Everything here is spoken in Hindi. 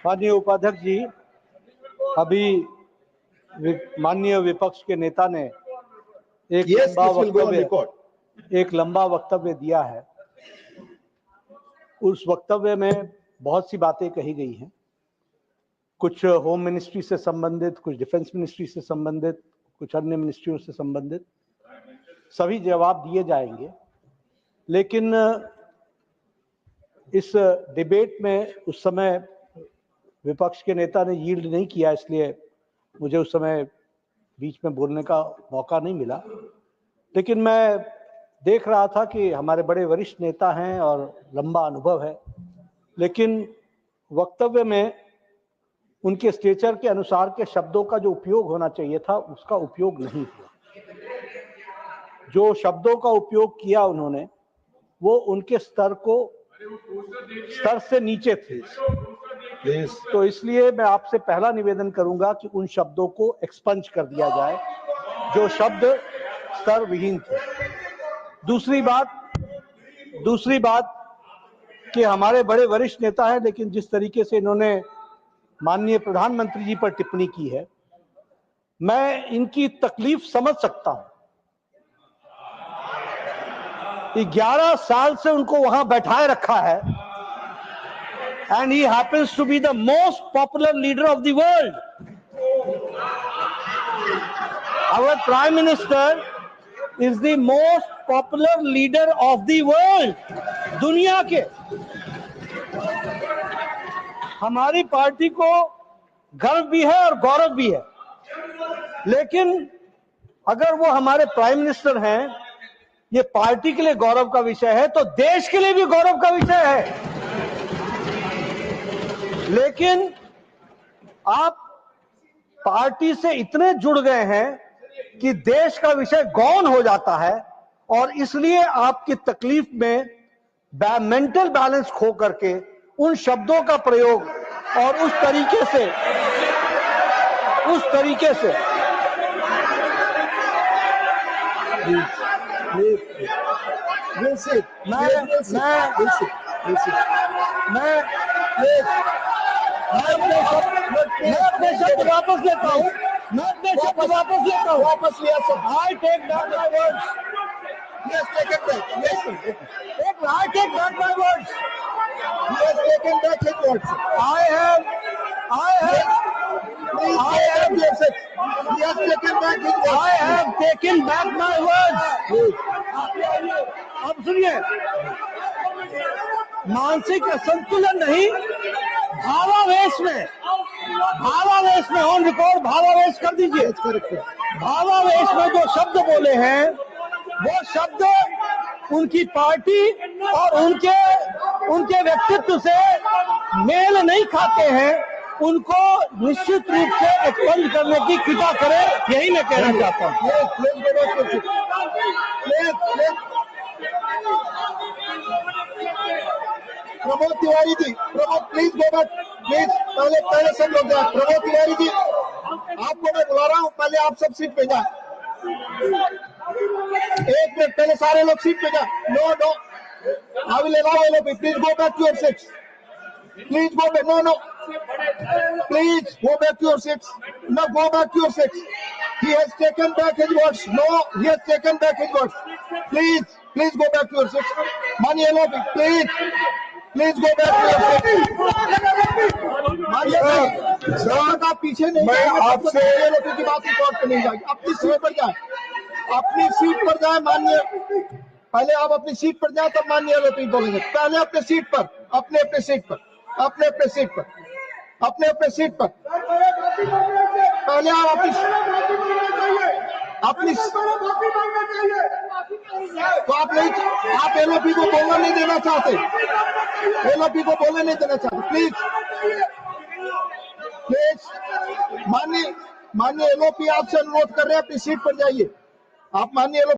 माननीय उपाध्यक्ष जी, अभी माननीय विपक्ष के नेता ने एक लंबा वक्तव्य दिया है। उस वक्तव्य में बहुत सी बातें कही गई हैं, कुछ होम मिनिस्ट्री से संबंधित, कुछ डिफेंस मिनिस्ट्री से संबंधित, कुछ अन्य मिनिस्ट्रियों से संबंधित। सभी जवाब दिए जाएंगे, लेकिन इस डिबेट में उस समय विपक्ष के नेता ने यील्ड नहीं किया, इसलिए मुझे उस समय बीच में बोलने का मौका नहीं मिला। लेकिन मैं देख रहा था कि हमारे बड़े वरिष्ठ नेता हैं और लंबा अनुभव है, लेकिन वक्तव्य में उनके स्टेचर के अनुसार के शब्दों का जो उपयोग होना चाहिए था, उसका उपयोग नहीं हुआ। जो शब्दों का उपयोग किया उन्होंने, वो उनके स्तर से नीचे थे। तो इसलिए मैं आपसे पहला निवेदन करूंगा कि उन शब्दों को एक्सपंज कर दिया जाए जो शब्द स्तर विहीन थे। दूसरी बात कि हमारे बड़े वरिष्ठ नेता हैं, लेकिन जिस तरीके से इन्होंने माननीय प्रधानमंत्री जी पर टिप्पणी की है, मैं इनकी तकलीफ समझ सकता हूं। 11 साल से उनको वहां बैठाए रखा है, and he happens to be the most popular leader of the world. Our Prime Minister is the most popular leader of the world. दुनिया के हमारी पार्टी को गर्व भी है और गौरव भी है, लेकिन अगर वो हमारे प्राइम मिनिस्टर हैं, ये पार्टी के लिए गौरव का विषय है, तो देश के लिए भी गौरव का विषय है। लेकिन आप पार्टी से इतने जुड़ गए हैं कि देश का विषय गौण हो जाता है, और इसलिए आपकी तकलीफ में मेंटल बैलेंस खो करके उन शब्दों का प्रयोग और उस तरीके से मैं अपने शब्द वापस लेता हूं। वापस लिया सब। I take back my words. Yes, take it back. I take back my words. Yes, taken back his words. I have taken back my words. अब सुनिए, मानसिक असंतुलन नहीं, भावावेश में ऑन रिकॉर्ड भावावेश कर दीजिए। भावावेश में जो शब्द बोले हैं, वो शब्द उनकी पार्टी और उनके व्यक्तित्व से मेल नहीं खाते हैं। उनको निश्चित रूप से एक्सपंज करने की कृपा करें, यही मैं कहना चाहता हूँ। Pramod Tiwari ji, please go back, please. पहले सब लोग जाए। प्रमोद तिवारी जी, आपको मैं बुला रहा हूँ, पहले आप सब सीट पे जाए। एक मिनट, पहले सारे लोग सीट पे जाए। No, I will allow you, please go back to your seats. Please go back. No, please go back to your seats. No, go back to your seats. He has taken back his words. No, he has taken back his words. Please go back to your seats. Mani Elopi, please go back to your seats. आप पीछे नहीं जाए, आपसे एलोपी की बात रिकॉर्ड पे नहीं जाएगी। अपनी सीट पर जाए, माननीय। पहले आप अपनी सीट पर जाए, तब माननीय एलोपी बोलेंगे। पहले अपने सीट पर, अपने सीट पर पहले आप अपनी तो आप एलओपी को बोलने नहीं देना चाहते। प्लीज माननीय एलओपी आपसे अनुरोध कर रहे हैं, अपनी सीट पर जाइए। आप माननीय